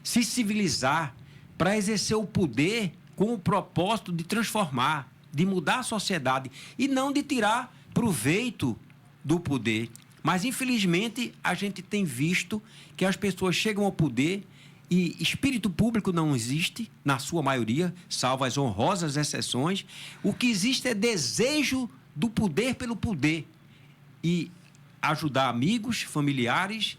se civilizar para exercer o poder com o propósito de transformar, de mudar a sociedade e não de tirar proveito do poder. Mas, infelizmente, a gente tem visto que as pessoas chegam ao poder e espírito público não existe, na sua maioria, salvo as honrosas exceções. O que existe é desejo do poder pelo poder e ajudar amigos, familiares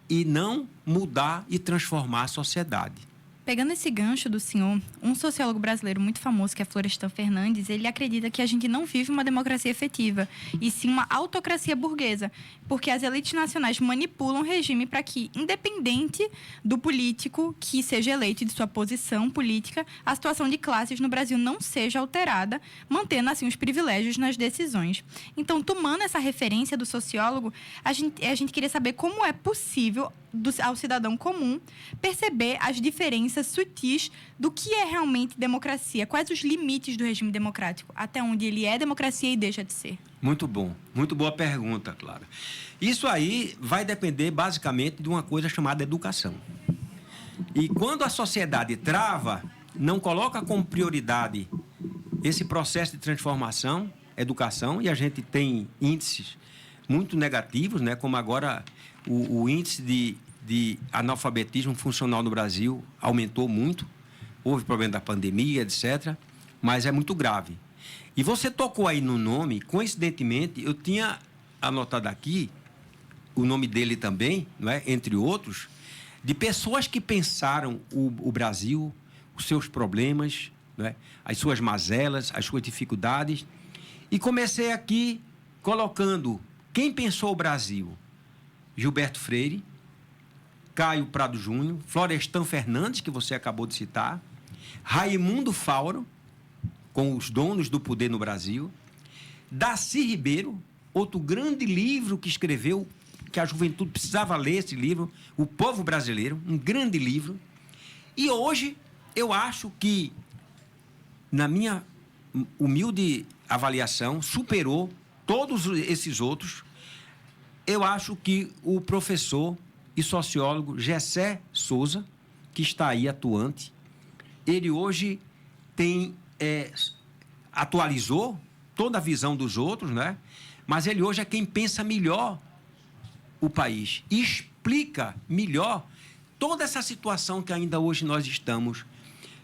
e não mudar e transformar a sociedade. Pegando esse gancho do senhor, um sociólogo brasileiro muito famoso, que é Florestan Fernandes, ele acredita que a gente não vive uma democracia efetiva, e sim uma autocracia burguesa, porque as elites nacionais manipulam o regime para que, independente do político que seja eleito e de sua posição política, a situação de classes no Brasil não seja alterada, mantendo assim os privilégios nas decisões. Então, tomando essa referência do sociólogo, a gente queria saber como é possível ao cidadão comum perceber as diferenças sutis do que é realmente democracia, quais os limites do regime democrático, até onde ele é democracia e deixa de ser. Muito bom, muito boa pergunta, Clara. Isso aí vai depender basicamente de uma coisa chamada educação. E quando a sociedade trava, não coloca como prioridade esse processo de transformação, educação, e a gente tem índices muito negativos, né? Como agora o índice de analfabetismo funcional no Brasil aumentou muito. Houve problema da pandemia, etc. Mas é muito grave. E você tocou aí no nome, coincidentemente, eu tinha anotado aqui o nome dele também, não é? Entre outros, de pessoas que pensaram o Brasil, os seus problemas, não é? As suas mazelas, as suas dificuldades. E comecei aqui colocando quem pensou o Brasil. Gilberto Freire, Caio Prado Júnior, Florestan Fernandes, que você acabou de citar, Raimundo Fauro, com Os Donos do Poder no Brasil, Darcy Ribeiro, outro grande livro que escreveu, que a juventude precisava ler esse livro, O Povo Brasileiro, um grande livro. E hoje, eu acho que, na minha humilde avaliação, superou todos esses outros. Eu acho que o professor e sociólogo Gessé Souza, que está aí atuante, ele hoje atualizou toda a visão dos outros, né? Mas ele hoje é quem pensa melhor o país e explica melhor toda essa situação que ainda hoje nós estamos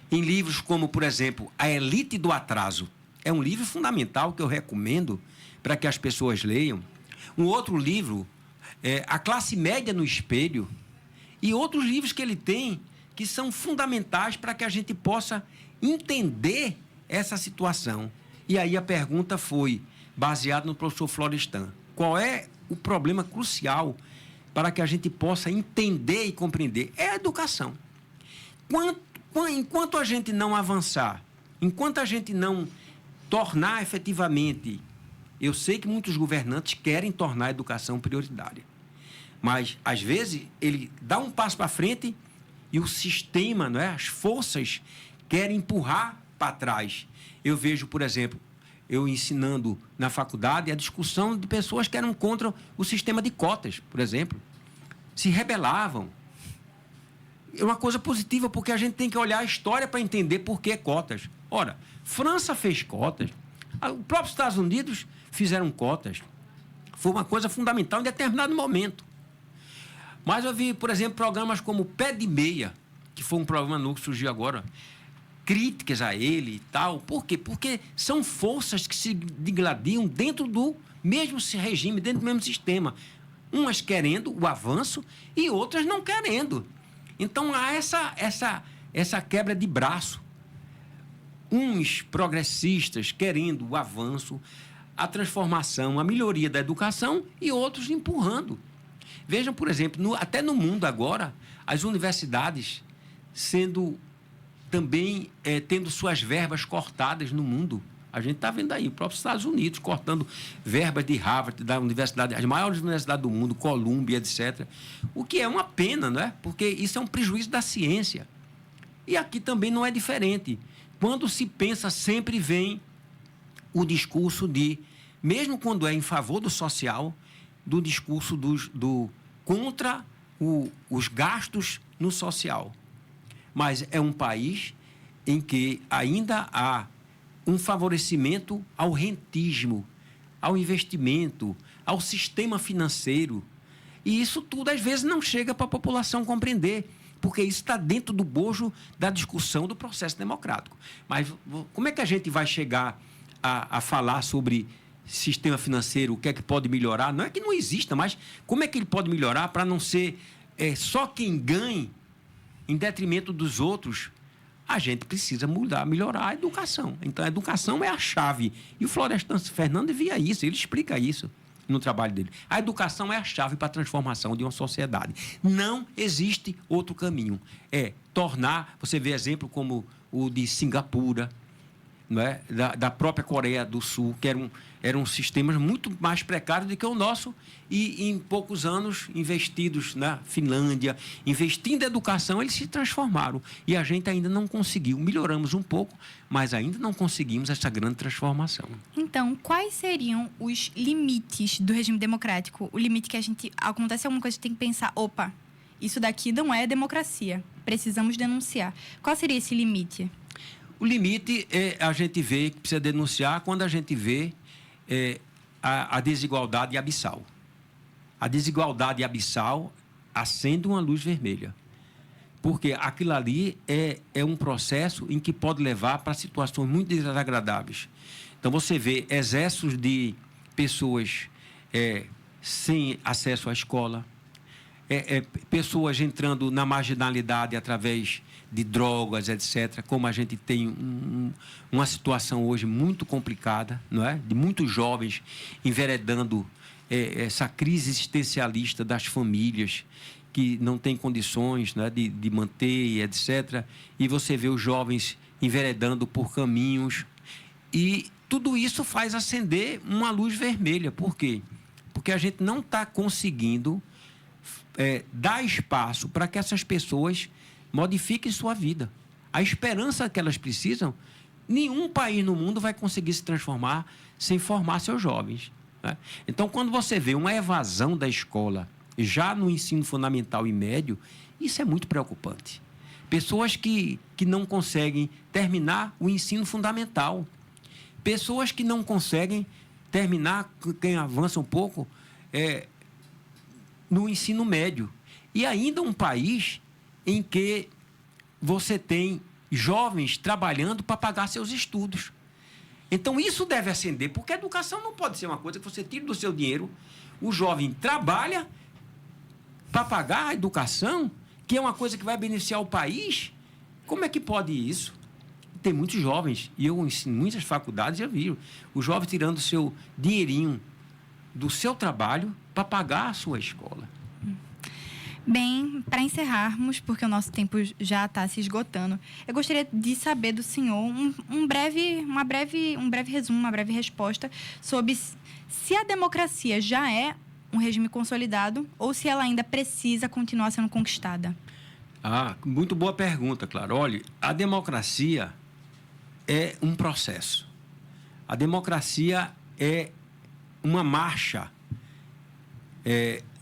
em livros como, por exemplo, A Elite do Atraso. É um livro fundamental que eu recomendo para que as pessoas leiam. Um outro livro é A Classe Média no Espelho. e outros livros que ele tem que são fundamentais para que a gente possa entender essa situação. E aí a pergunta foi baseada no professor Florestan. Qual é o problema crucial para que a gente possa entender e compreender? É a educação. Enquanto a gente não avançar, enquanto a gente não tornar efetivamente... Eu sei que muitos governantes querem tornar a educação prioritária. Mas, às vezes, ele dá um passo para frente e o sistema, não é? As forças querem empurrar para trás. Eu vejo, por exemplo, eu ensinando na faculdade a discussão de pessoas que eram contra o sistema de cotas, por exemplo. Se rebelavam. É uma coisa positiva, porque a gente tem que olhar a história para entender por que cotas. Ora, França fez cotas, os próprios Estados Unidos fizeram cotas. Foi uma coisa fundamental em determinado momento. Mas eu vi, por exemplo, programas como Pé de Meia, que foi um programa novo que surgiu agora, críticas a ele e tal. Por quê? Porque são forças que se digladiam dentro do mesmo regime, dentro do mesmo sistema. Umas querendo o avanço e outras não querendo. Então, há essa quebra de braço. Uns progressistas querendo o avanço, a transformação, a melhoria da educação e outros empurrando. Vejam, por exemplo, até no mundo agora, as universidades sendo também tendo suas verbas cortadas no mundo. A gente está vendo aí, os próprios Estados Unidos cortando verbas de Harvard, da universidade, as maiores universidades do mundo, Columbia, etc. O que é uma pena, não é? Porque isso é um prejuízo da ciência. E aqui também não é diferente. Quando se pensa, sempre vem o discurso de, mesmo quando é em favor do social, do discurso contra os gastos no social. Mas é um país em que ainda há um favorecimento ao rentismo, ao investimento, ao sistema financeiro. E isso tudo, às vezes, não chega para a população compreender, porque isso está dentro do bojo da discussão do processo democrático. Mas como é que a gente vai chegar a falar sobre sistema financeiro, o que é que pode melhorar? Não é que não exista, mas como é que ele pode melhorar para não ser só quem ganhe em detrimento dos outros? A gente precisa mudar, melhorar a educação. Então, a educação é a chave. E o Florestan Fernandes via isso, ele explica isso no trabalho dele. A educação é a chave para a transformação de uma sociedade. Não existe outro caminho. É tornar, você vê exemplo como o de Singapura, não é? da própria Coreia do Sul, que eram sistemas muito mais precários do que o nosso, e em poucos anos, investidos na Finlândia, investindo em educação, eles se transformaram. E a gente ainda não conseguiu. Melhoramos um pouco, mas ainda não conseguimos essa grande transformação. Então, quais seriam os limites do regime democrático? O limite que acontece alguma coisa, a gente tem que pensar, opa, isso daqui não é democracia, precisamos denunciar. Qual seria esse limite? O limite a gente vê que precisa denunciar quando a gente vê a desigualdade abissal. A desigualdade abissal acende uma luz vermelha. Porque aquilo ali é um processo em que pode levar para situações muito desagradáveis. Então, você vê exércitos de pessoas sem acesso à escola, pessoas entrando na marginalidade através de drogas, etc., como a gente tem uma situação hoje muito complicada, não é? De muitos jovens enveredando essa crise existencialista das famílias que não têm condições, né, de manter, etc. E você vê os jovens enveredando por caminhos. E tudo isso faz acender uma luz vermelha. Por quê? Porque a gente não está conseguindo dar espaço para que essas pessoas modifiquem sua vida. A esperança que elas precisam, nenhum país no mundo vai conseguir se transformar sem formar seus jovens, né? Então, quando você vê uma evasão da escola, já no ensino fundamental e médio, isso é muito preocupante. Pessoas que não conseguem terminar o ensino fundamental. Pessoas que não conseguem terminar, quem avança um pouco, no ensino médio. E ainda um país em que você tem jovens trabalhando para pagar seus estudos. Então, isso deve acender, porque a educação não pode ser uma coisa que você tira do seu dinheiro, o jovem trabalha para pagar a educação que é uma coisa que vai beneficiar o país, como é que pode isso? Tem muitos jovens, e eu ensino em muitas faculdades, já vi os jovens tirando o seu dinheirinho do seu trabalho para pagar a sua escola. Bem, para encerrarmos, porque o nosso tempo já está se esgotando, eu gostaria de saber do senhor um breve resumo, uma breve resposta sobre se a democracia já é um regime consolidado ou se ela ainda precisa continuar sendo conquistada. Muito boa pergunta, claro. Olha, a democracia é um processo. A democracia é uma marcha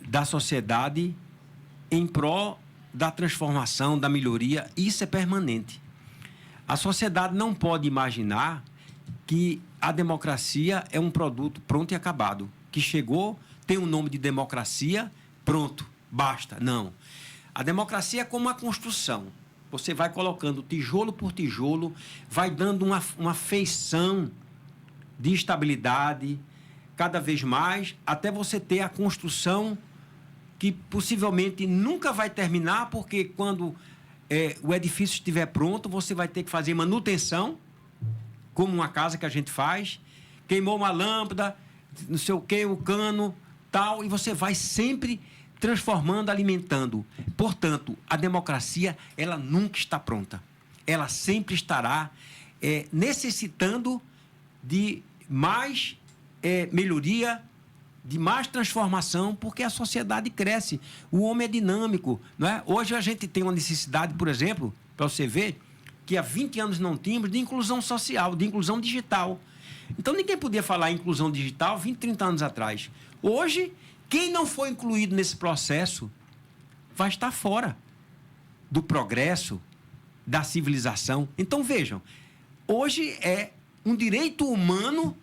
da sociedade em prol da transformação, da melhoria. Isso é permanente. A sociedade não pode imaginar que a democracia é um produto pronto e acabado, que chegou, tem o nome de democracia, pronto, basta. Não. A democracia é como uma construção. Você vai colocando tijolo por tijolo, vai dando uma feição de estabilidade, cada vez mais, até você ter a construção que possivelmente nunca vai terminar, porque quando o edifício estiver pronto, você vai ter que fazer manutenção, como uma casa que a gente faz, queimou uma lâmpada, não sei o quê, o cano, tal, e você vai sempre transformando, alimentando. Portanto, a democracia, ela nunca está pronta. Ela sempre estará necessitando de mais melhoria, de mais transformação, porque a sociedade cresce. O homem é dinâmico, não é? Hoje a gente tem uma necessidade, por exemplo, para você ver, que há 20 anos não tínhamos, de inclusão social, de inclusão digital. Então, ninguém podia falar em inclusão digital 20, 30 anos atrás. Hoje, quem não foi incluído nesse processo vai estar fora do progresso, da civilização. Então, vejam, hoje é um direito humano,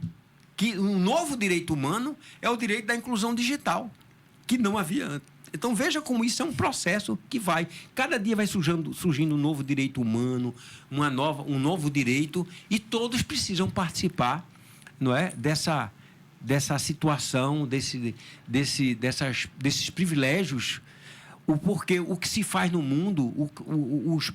um novo direito humano é o direito da inclusão digital, que não havia antes. Então, veja como isso é um processo que cada dia vai surgindo um novo direito humano, um novo direito, e todos precisam participar, não é, dessa situação, desses privilégios, porque o que se faz no mundo,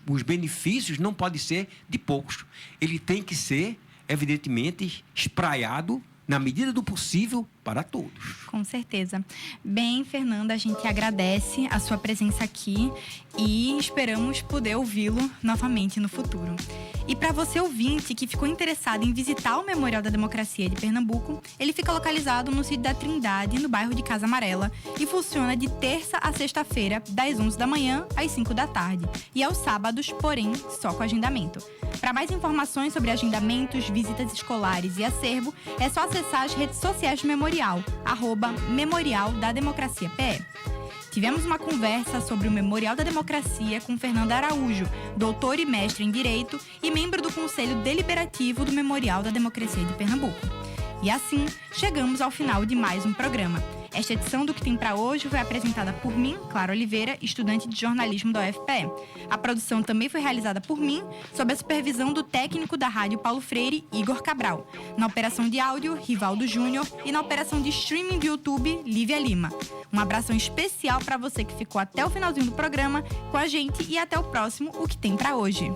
os benefícios não podem ser de poucos. Ele tem que ser, evidentemente, espraiado na medida do possível, para todos. Com certeza. Bem, Fernanda, a gente agradece a sua presença aqui e esperamos poder ouvi-lo novamente no futuro. E para você ouvinte que ficou interessado em visitar o Memorial da Democracia de Pernambuco, ele fica localizado no sítio da Trindade, no bairro de Casa Amarela, e funciona de terça a sexta-feira, das 11 da manhã às 5 da tarde, e aos sábados, porém, só com agendamento. Para mais informações sobre agendamentos, visitas escolares e acervo, é só acessar as redes sociais do Memorial, @Memorial da Democracia PE. Tivemos uma conversa sobre o Memorial da Democracia com Fernanda Araújo, doutor e mestre em Direito e membro do Conselho Deliberativo do Memorial da Democracia de Pernambuco. E assim, chegamos ao final de mais um programa. Esta edição do Que Tem Pra Hoje foi apresentada por mim, Clara Oliveira, estudante de jornalismo da UFPE. A produção também foi realizada por mim, sob a supervisão do técnico da Rádio Paulo Freire, Igor Cabral. Na operação de áudio, Rivaldo Júnior, e na operação de streaming do YouTube, Lívia Lima. Um abração especial para você que ficou até o finalzinho do programa com a gente e até o próximo O Que Tem Pra Hoje.